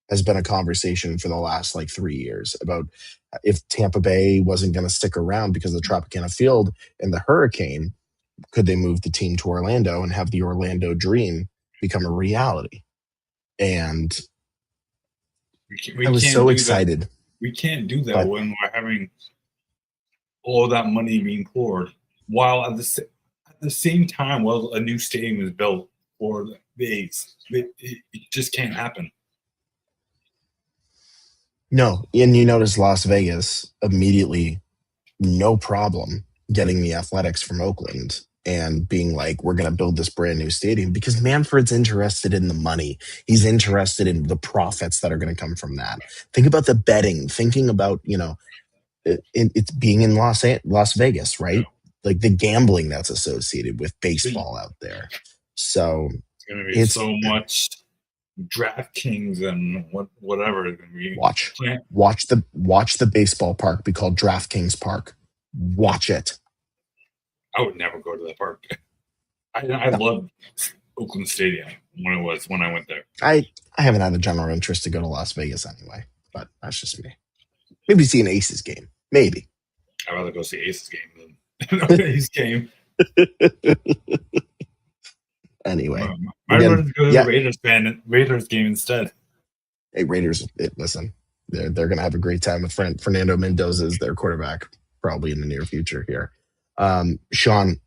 Speaker 1: has been a conversation for the last 3 years about if Tampa Bay wasn't going to stick around because of the Tropicana Field and the hurricane, could they move the team to Orlando and have the Orlando Dream become a reality? And I was so excited.
Speaker 2: We can't do that when we're having all of that money being poured, while at the same time, while a new stadium is built for the A's. It just can't happen.
Speaker 1: No, and you notice Las Vegas immediately, no problem getting the Athletics from Oakland and being like, we're going to build this brand new stadium because Manfred's interested in the money. He's interested in the profits that are going to come from that. Think about the betting, thinking about, it's being in Las Vegas, right? Yeah. Like the gambling that's associated with baseball out there. So
Speaker 2: it's going to be so much DraftKings and whatever is going to be.
Speaker 1: Watch the baseball park be called DraftKings Park. Watch it.
Speaker 2: I would never go to that park. I loved Oakland Stadium when I went there.
Speaker 1: I haven't had a general interest to go to Las Vegas anyway, but that's just me. Maybe see an Aces game. Maybe.
Speaker 2: I'd rather go see Aces game than an Aces game.
Speaker 1: Anyway.
Speaker 2: I'd rather go to the Raiders game instead.
Speaker 1: Hey, Raiders, listen, they're going to have a great time with Fernando Mendoza as their quarterback probably in the near future here. Sean,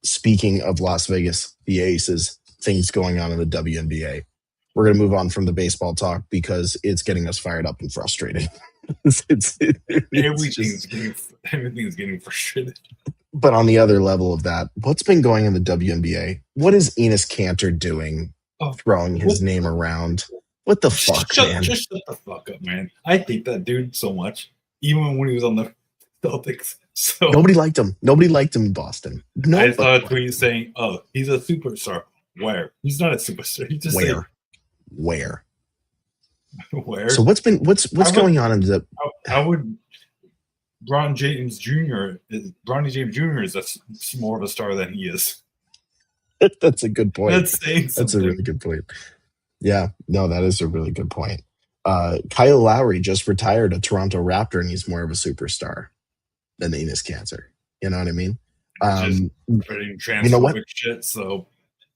Speaker 1: speaking of Las Vegas, the Aces, things going on in the WNBA. We're going to move on from the baseball talk because it's getting us fired up and frustrated.
Speaker 2: Everything's getting frustrated.
Speaker 1: But on the other level of that, what's been going on in the WNBA? What is Enes Kanter doing throwing his name around? What the fuck, man?
Speaker 2: Just shut the fuck up, man. I hate that dude so much. Even when he was on the Celtics. So
Speaker 1: nobody liked him. Nobody liked him in Boston.
Speaker 2: I saw a tweet saying, "Oh, he's a superstar." Where? He's not a superstar. He just
Speaker 1: Where?
Speaker 2: Where?
Speaker 1: So what's going on in the?
Speaker 2: How would Bronny James Jr. is more of a star than he is?
Speaker 1: That's a good point.
Speaker 2: That's saying something.
Speaker 1: That's a really good point. Yeah, no, that is a really good point. Kyle Lowry just retired a Toronto Raptor, and he's more of a superstar than anus cancer. You know what I mean?
Speaker 2: He's just
Speaker 1: Um,
Speaker 2: spreading
Speaker 1: you know what?
Speaker 2: transphobic shit. So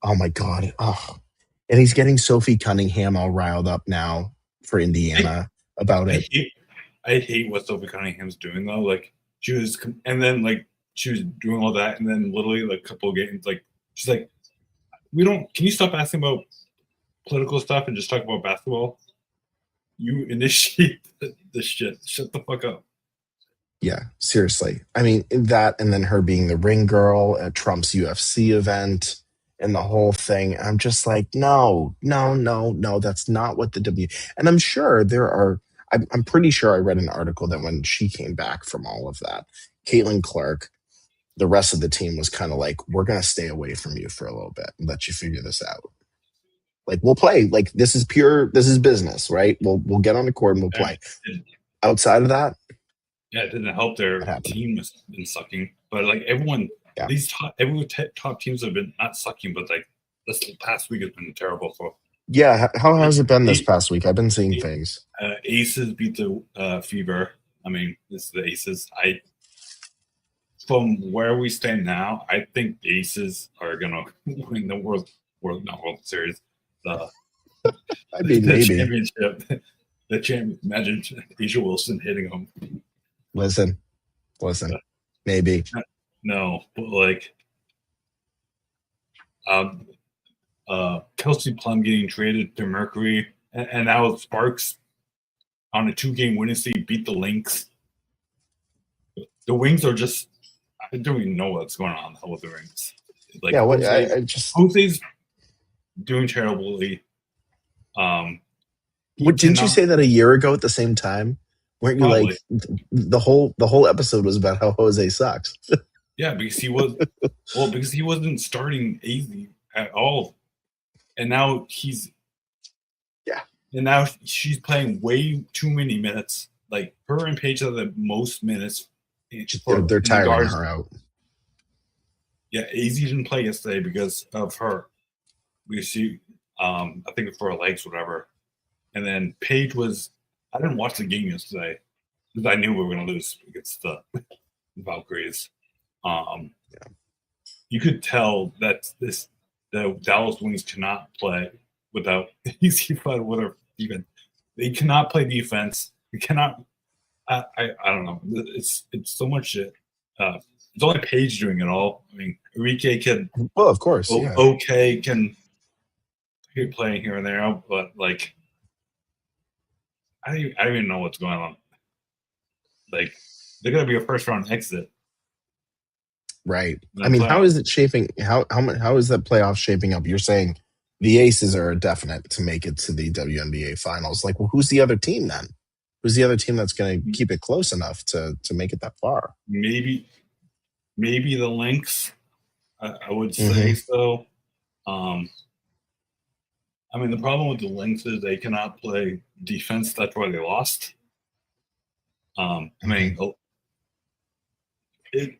Speaker 1: Oh my god! Oh, and he's getting Sophie Cunningham all riled up now for
Speaker 2: I,
Speaker 1: Indiana about
Speaker 2: I
Speaker 1: it.
Speaker 2: hate I hate what Sophie Cunningham's doing though. Like she was, and then like she was doing all that, and then literally like a couple of games, like she's like, "We don't. Can you stop asking about political stuff and just talk about basketball? You initiate this shit. Shut the fuck up."
Speaker 1: Yeah, seriously. I mean, that and then her being the ring girl at Trump's UFC event and the whole thing. I'm just like, no, no, no, no, that's not what the W. And I'm sure there are, I'm pretty sure I read an article that when she came back from all of that, Caitlin Clark, the rest of the team was kind of like, we're going to stay away from you for a little bit and let you figure this out. Like, we'll play. Like, this is business, right? We'll get on the court and we'll
Speaker 2: And
Speaker 1: play. Outside of that,
Speaker 2: yeah, it didn't help their
Speaker 1: not happening.
Speaker 2: team has been sucking. But like everyone,
Speaker 1: Yeah.
Speaker 2: these top teams have been not sucking, but like this past week has been terrible for.
Speaker 1: Yeah, how
Speaker 2: Like,
Speaker 1: has it been this past week? I've been seeing things.
Speaker 2: Aces beat the Fever. I mean, this is the Aces. From where we stand now, I think the Aces are gonna win the World Series, the
Speaker 1: I mean,
Speaker 2: the
Speaker 1: maybe.
Speaker 2: championship. The champ. Imagine Asia Wilson hitting them.
Speaker 1: Listen, maybe.
Speaker 2: No, but like um, Kelsey Plum getting traded to Mercury, and now Sparks on a 2-game winning streak beat the Lynx. The Wings are just, I don't even know what's going on with the Wings. Like
Speaker 1: Yeah, what I just
Speaker 2: Jose's doing terribly. He
Speaker 1: what didn't you
Speaker 2: cannot
Speaker 1: say that a year ago at the same time? Weren't you like
Speaker 2: probably,
Speaker 1: the whole episode was about how Jose sucks?
Speaker 2: yeah, because he wasn't starting easy at all, and now
Speaker 1: Yeah,
Speaker 2: she's playing way too many minutes. Like her and Paige are the most minutes for
Speaker 1: they're
Speaker 2: in the
Speaker 1: tiring
Speaker 2: guards.
Speaker 1: her out.
Speaker 2: Yeah, AZ didn't play yesterday because of her. Because she, I think for her legs, whatever. And then Paige was. I didn't watch the game yesterday because I knew we were going to lose against the Valkyries. Um, you could tell that the Dallas Wings cannot play without easy play with her defense. They cannot play defense. They cannot. I don't know. It's so much shit. It's only Paige doing it all. I mean, Enrique can
Speaker 1: Well, of course, yeah.
Speaker 2: okay can keep playing here and there, but like I don't even know what's going on. Like they're gonna be a first round exit
Speaker 1: Right.
Speaker 2: in
Speaker 1: I
Speaker 2: the
Speaker 1: mean, how
Speaker 2: playoffs.
Speaker 1: is it shaping? How is that playoff shaping up? You're saying the Aces are a definite to make it to the WNBA finals. Like, well, who's the other team then? Who's the other team that's going to keep it close enough to make it that far?
Speaker 2: Maybe the Lynx. I would say
Speaker 1: Hmm.
Speaker 2: so. Um, I mean, the problem with the Lynx is they cannot play defense. That's why they lost. I mean,
Speaker 1: Hmm.
Speaker 2: it,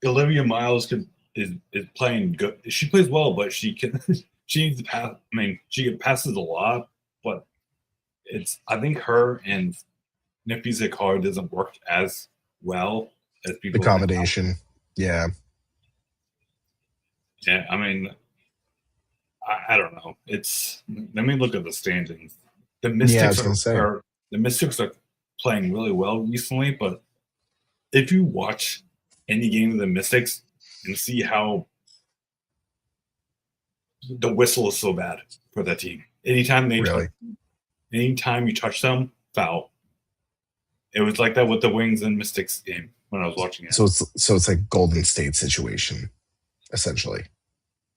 Speaker 2: Olivia Miles is playing good. She plays well, but she can she needs to pass. I mean, she passes a lot, but it's I think her and Nippy Zakar doesn't work as well as
Speaker 1: The
Speaker 2: people think.
Speaker 1: combination. Yeah.
Speaker 2: Yeah, I mean, I don't know. It's let me look at the standings. The
Speaker 1: Yeah, I
Speaker 2: Mystics
Speaker 1: was gonna say.
Speaker 2: are the Mystics are playing really well recently, but if you watch any game of the Mystics and see how the whistle is so bad for that team.
Speaker 1: Really.
Speaker 2: Anytime you touch them, foul. It was like that with the Wings and Mystics game when I was watching it.
Speaker 1: So it's like Golden State situation, essentially,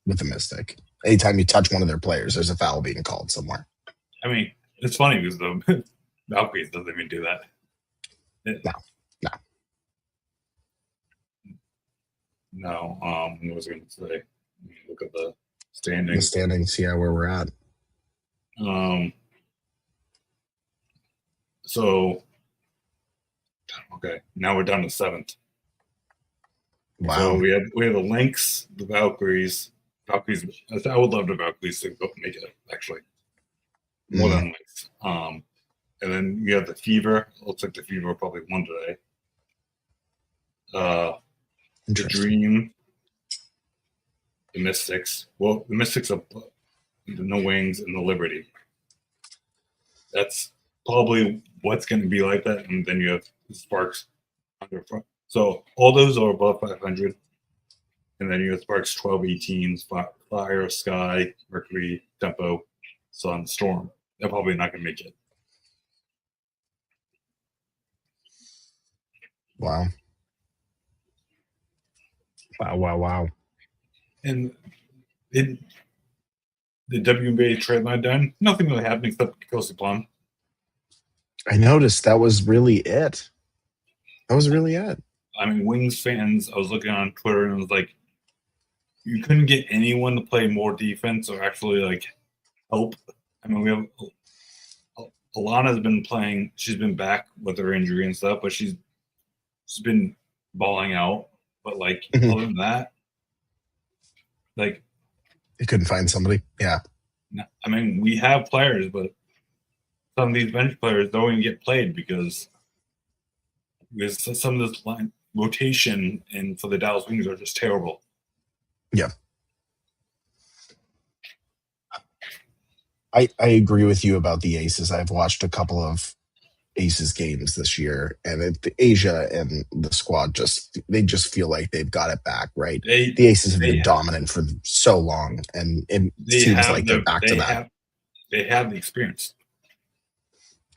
Speaker 1: with the Mystic. Anytime you touch one of their players, there's a foul being called somewhere.
Speaker 2: I mean, it's funny because the Valkyries doesn't even do that.
Speaker 1: No, no.
Speaker 2: No, what was I going to say? Let me look at the
Speaker 1: The
Speaker 2: standings.
Speaker 1: standings, yeah, where we're at.
Speaker 2: Um, so okay, now we're down to 7th. So
Speaker 1: Wow.
Speaker 2: we have the Lynx, the Valkyries. I would love the Valkyries to go make it actually. more than Wings. And then you have the Fever. Looks like the Fever probably won today. The
Speaker 1: Interesting.
Speaker 2: Dream, the Mystics. Well, the Mystics are no Wings and the Liberty. That's probably what's going to be like that. And then you have the Sparks under front. So all those are above 500. And then you have Sparks 12, 18s, Fire, Sky, Mercury, Tempo, Sun, Storm. They're probably not going to make it.
Speaker 1: Wow. Wow.
Speaker 2: And in the WNBA trade line done, nothing really happened except Kelsey Plum.
Speaker 1: I noticed that was really it. That was really it.
Speaker 2: I mean, Wings fans, I was looking on Twitter and it was like, you couldn't get anyone to play more defense or actually like help. I mean, we have Alana's been playing. She's been back with her injury and stuff, but she's been balling out. But like other than that, like
Speaker 1: they couldn't find somebody. Yeah.
Speaker 2: I mean, we have players, but some of these bench players don't even get played because some of this line rotation and for the Dallas Wings are just terrible.
Speaker 1: Yeah. I agree with you about the Aces. I've watched a couple of Aces games this year, and Asia and the squad they just feel like they've got it back, right? The Aces have been dominant for so long, and it seems like they're back to that.
Speaker 2: They have the experience.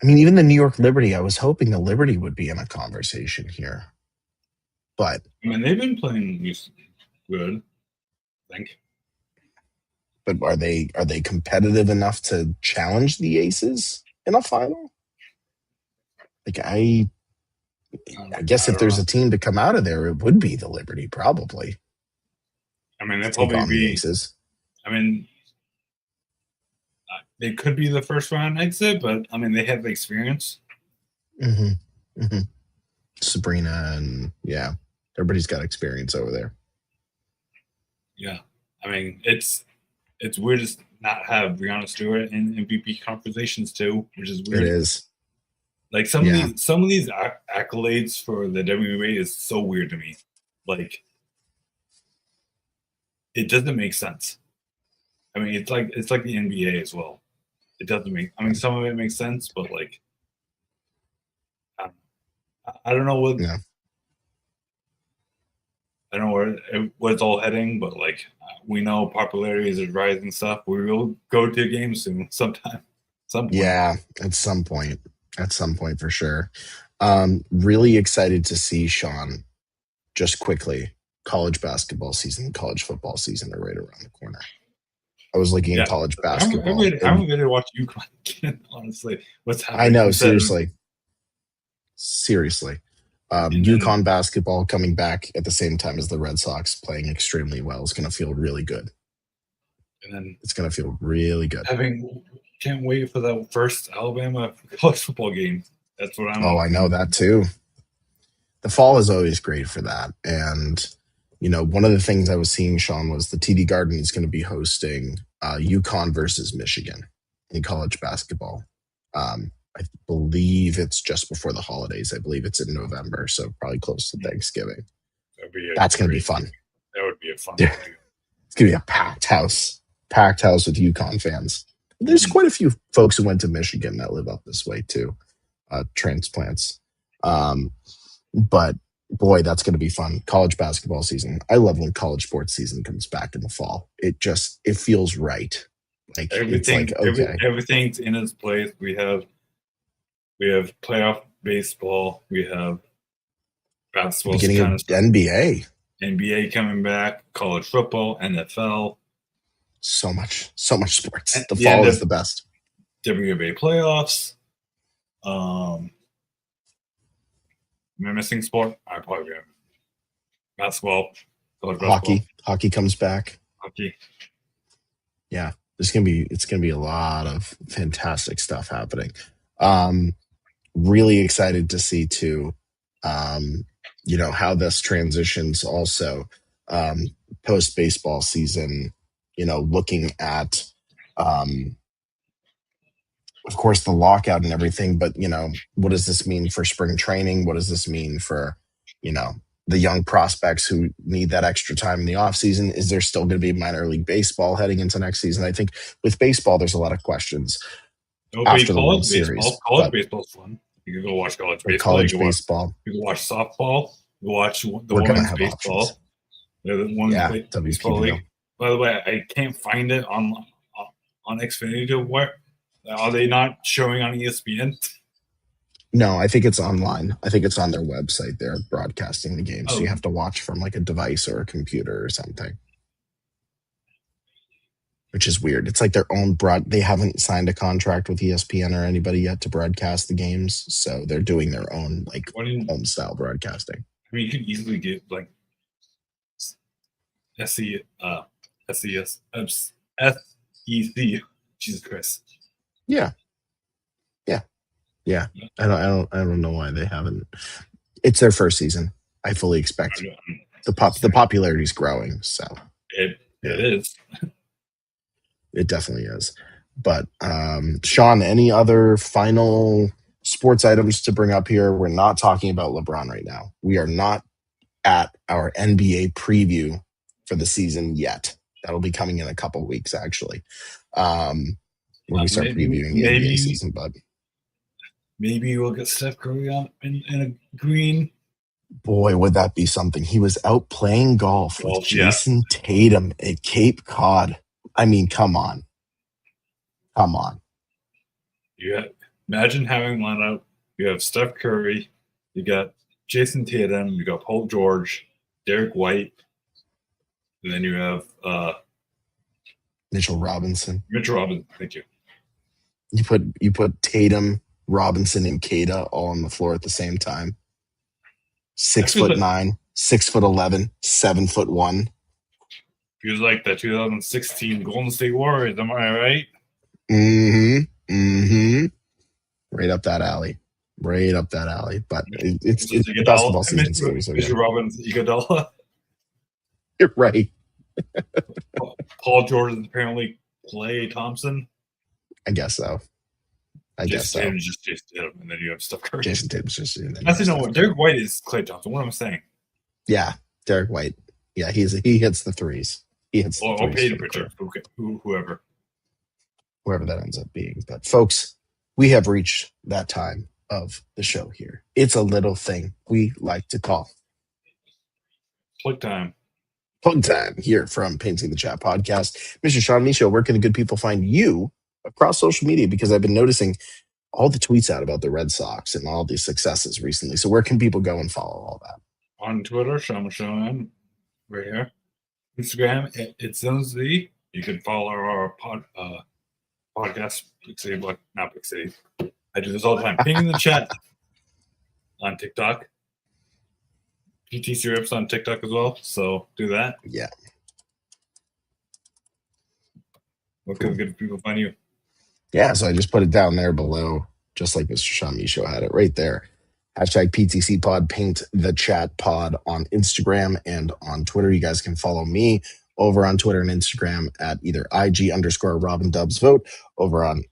Speaker 1: I mean, even the New York Liberty, I was hoping the Liberty would be in a conversation here. But
Speaker 2: I mean, they've been playing good, I think.
Speaker 1: But are they competitive enough to challenge the Aces in a final? Like I guess if there's a team to come out of there, it would be the Liberty, probably.
Speaker 2: I mean, they'd probably be
Speaker 1: the Aces.
Speaker 2: I mean, they could be the first round exit, but I mean, they have the experience.
Speaker 1: Sabrina and everybody's got experience over there.
Speaker 2: Yeah, I mean, it's weird to not have Breanna Stewart in MVP conversations too, which is weird.
Speaker 1: It is.
Speaker 2: Like some of these accolades for the WNBA is so weird to me. Like, it doesn't make sense. I mean, it's like the NBA as well. It doesn't make. I mean, some of it makes sense, but like, I don't know what.
Speaker 1: Yeah.
Speaker 2: I don't know where it's all heading, but like, we know popularity is rising stuff. We will go to a game soon, sometime, some point.
Speaker 1: Yeah, at some point for sure. Really excited to see, Sean, just quickly, college basketball season, college football season are right around the corner. I was looking at college basketball.
Speaker 2: I'm ready to watch UConn again, honestly. What's happening?
Speaker 1: I know, seriously. UConn basketball coming back at the same time as the Red Sox playing extremely well is going to feel really good.
Speaker 2: And then
Speaker 1: it's going to feel really good.
Speaker 2: Can't wait for the first Alabama college football game. That's what I'm.
Speaker 1: Oh, I know that too. The fall is always great for that. And, one of the things I was seeing, Sean, was the TD Garden is going to be hosting UConn versus Michigan in college basketball. I believe it's just before the holidays. I believe it's in November, so probably close to Thanksgiving. That's going to be fun.
Speaker 2: That would be a fun.
Speaker 1: It's going to be a packed house with UConn fans. There's quite a few folks who went to Michigan that live up this way too, transplants. But boy, that's going to be fun. College basketball season. I love when college sports season comes back in the fall. It feels right. Like
Speaker 2: everything's in its place. We have playoff baseball. We have basketball.
Speaker 1: Beginning of NBA.
Speaker 2: NBA coming back. College football. NFL.
Speaker 1: So much sports. The fall is the best.
Speaker 2: WNBA playoffs. Am I missing sport? I probably am. Basketball.
Speaker 1: Hockey comes back.
Speaker 2: Hockey.
Speaker 1: Yeah. It's gonna be a lot of fantastic stuff happening. Really excited to see too, how this transitions also post baseball season. Looking at of course, the lockout and everything, but, what does this mean for spring training? What does this mean for, the young prospects who need that extra time in the offseason? Is there still going to be minor league baseball heading into next season? I think with baseball, there's a lot of questions
Speaker 2: Nobody
Speaker 1: after the
Speaker 2: college
Speaker 1: World
Speaker 2: baseball.
Speaker 1: Series,
Speaker 2: College
Speaker 1: but
Speaker 2: baseball's fun. You can go watch college baseball.
Speaker 1: college baseball,
Speaker 2: You can watch softball. You can watch the
Speaker 1: we're going to
Speaker 2: women's
Speaker 1: have options.
Speaker 2: baseball. The women's
Speaker 1: Yeah,
Speaker 2: baseball
Speaker 1: WPBL.
Speaker 2: league. By the way, I can't find it on Xfinity. Where are they not showing on ESPN?
Speaker 1: No, I think it's online. I think it's on their website. They're broadcasting the game. So
Speaker 2: Oh,
Speaker 1: you have to watch from like a device or a computer or something, which is weird. It's like their own they haven't signed a contract with ESPN or anybody yet to broadcast the games. So they're doing their own like home style broadcasting.
Speaker 2: I mean, you could easily get like SEC. Jesus Christ.
Speaker 1: Yeah. I don't know why they haven't. It's their first season. I fully expect the popularity is growing. So
Speaker 2: it is.
Speaker 1: It definitely is. But Sean, any other final sports items to bring up here? We're not talking about LeBron right now. We are not at our NBA preview for the season yet. That'll be coming in a couple weeks, actually, when we start previewing the NBA season. But
Speaker 2: maybe we'll get Steph Curry on in a green.
Speaker 1: Boy, would that be something. He was out playing golf with Jason Tatum at Cape Cod. I mean, come on.
Speaker 2: Yeah, imagine having lineup. You have Steph Curry, you got Jason Tatum, you got Paul George, Derek White, and then you have
Speaker 1: Mitchell Robinson.
Speaker 2: Thank you.
Speaker 1: You put Tatum, Robinson, and Keita all on the floor at the same time. 6'9", 6'11", 7'1".
Speaker 2: Feels like the 2016 Golden State Warriors. Am I right?
Speaker 1: Mm-hmm. Right up that alley. But it's the basketball season. So
Speaker 2: Mr. Robbins, Iguodala.
Speaker 1: You're right.
Speaker 2: Paul George is apparently Klay Thompson.
Speaker 1: I guess so.
Speaker 2: Jason Tatum's just Jason Tatum, and then you have Steph Curry.
Speaker 1: Jason Tatum's just.
Speaker 2: Actually, no. Derek White is Klay Thompson. What am I saying?
Speaker 1: Yeah, Derek White. Yeah, he hits the threes. He hits.
Speaker 2: Or Peyton Pritchard. Whoever
Speaker 1: that ends up being. But folks, we have reached that time of the show here. It's a little thing we like to call
Speaker 2: plug time.
Speaker 1: Plug time here from Painting the Chat podcast. Mr. Sean Michaud, where can the good people find you across social media? Because I've been noticing all the tweets out about the Red Sox and all these successes recently. So where can people go and follow all that?
Speaker 2: On Twitter, Sean Michaud, right here. Instagram, it's ZoneZ. You can follow our podcast, Big City, not Big City. I do this all the time. Painting the Chat on TikTok. PTC Rips on TikTok as well, so do that.
Speaker 1: Yeah.
Speaker 2: What can good people find you?
Speaker 1: Yeah, so I just put it down there below, just like Mr. Sean Michaud had it right there. Hashtag PTC Pod, Paint the Chat Pod on Instagram and on Twitter. You guys can follow me over on Twitter and Instagram at either IG_RobinDubsVote over on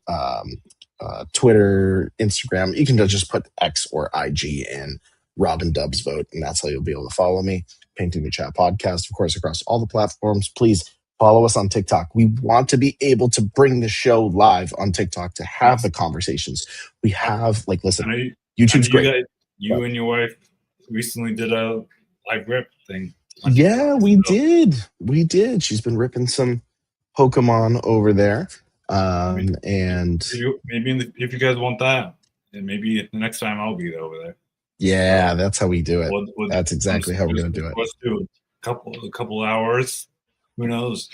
Speaker 1: Twitter, Instagram. You can just put X or IG in Robin Dubs Vote, and that's how you'll be able to follow me. Painting the Chat podcast, of course, across all the platforms. Please follow us on TikTok. We want to be able to bring the show live on TikTok to have the conversations. We have, listen, YouTube's great.
Speaker 2: You and your wife recently did a live rip thing.
Speaker 1: Yeah, we did. She's been ripping some Pokemon over there. And
Speaker 2: maybe if you guys want that, and maybe the next time I'll be over there.
Speaker 1: Yeah, that's how we do it. That's exactly how we're going to do it.
Speaker 2: Let's do a couple hours. Who knows?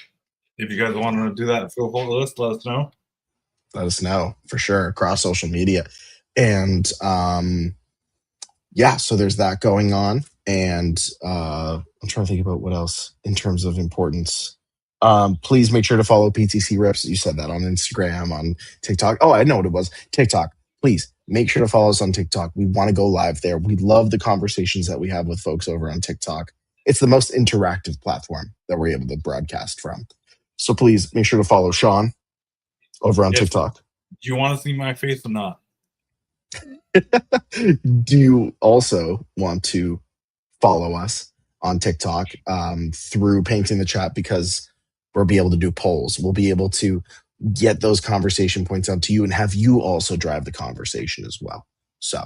Speaker 2: If you guys want to do that, feel free to let us know.
Speaker 1: Let us know for sure across social media. And yeah, so there's that going on. And I'm trying to think about what else in terms of importance. Please make sure to follow PTC Rips. You said that on Instagram, on TikTok. Oh, I know what it was. TikTok. Please make sure to follow us on TikTok. We want to go live there. We love the conversations that we have with folks over on TikTok. It's the most interactive platform that we're able to broadcast from. So please make sure to follow Sean over on TikTok.
Speaker 2: Do you want to see my face or not?
Speaker 1: Do you also want to follow us on TikTok through Painting the Chat? Because we'll be able to do polls. We'll be able to get those conversation points out to you and have you also drive the conversation as well. So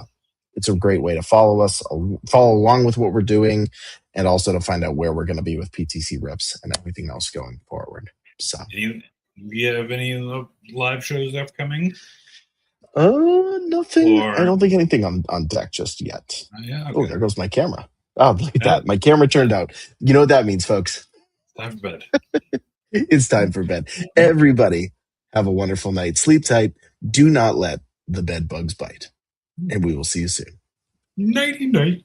Speaker 1: it's a great way to follow us, follow along with what we're doing, and also to find out where we're going to be with PTC Rips and everything else going forward. So,
Speaker 2: Do we have any of the live shows upcoming?
Speaker 1: nothing.
Speaker 2: Or
Speaker 1: I don't think anything on deck just yet.
Speaker 2: yeah, okay.
Speaker 1: Oh, there goes my camera. Oh, look at
Speaker 2: Yeah.
Speaker 1: that. My camera turned out. You know what that means, folks.
Speaker 2: Time for bed.
Speaker 1: It's time for bed. Everybody, have a wonderful night. Sleep tight. Do not let the bed bugs bite. And we will see you soon.
Speaker 2: Nighty night.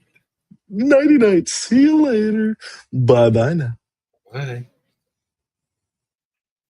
Speaker 1: Nighty night. See you later. Bye bye now.
Speaker 2: Bye.